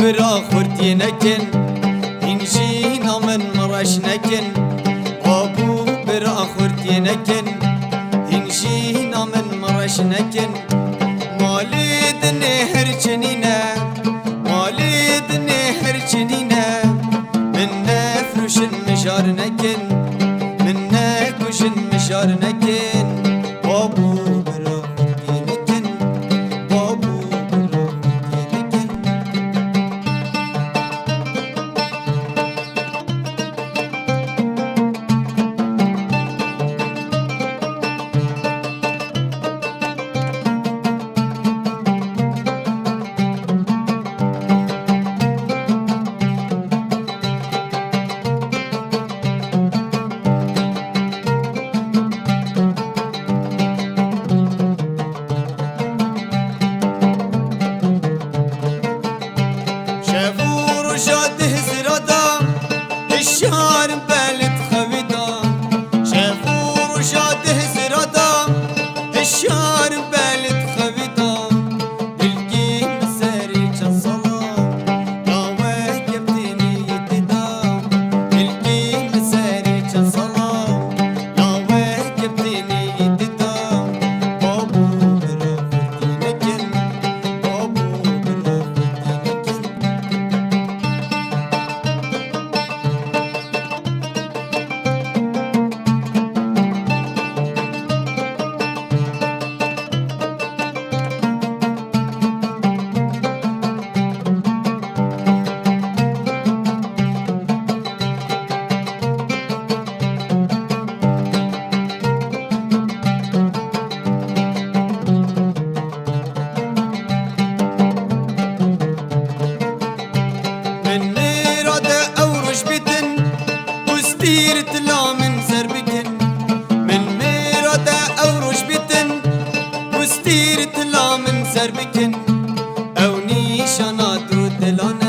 برا خورتی نکن اینجینا من مرش نکن آبو برا خورتی نکن اینجینا من مرش نکن مالی دنه هر چنینه مالی دنه هر چنینه من نفرشن مشار نکن من نکشن مشار نکن آبو برا خورتی نکن آبو برا خورتی نکن جاده زرادا الشهر بلد خويدا شافور جاده زرادا الشهر بلد خويدا القي مساري الصلاة يا واجبتني يتدا القي مساري الصلاة يا واجبتني يتدا بابو برا خورتي نكن بابو برا خورتي نكن ستير تلا من زربكن من ميرادة أوروش بيتن وستير تلا من زربكن أو نيشانا درو تلانا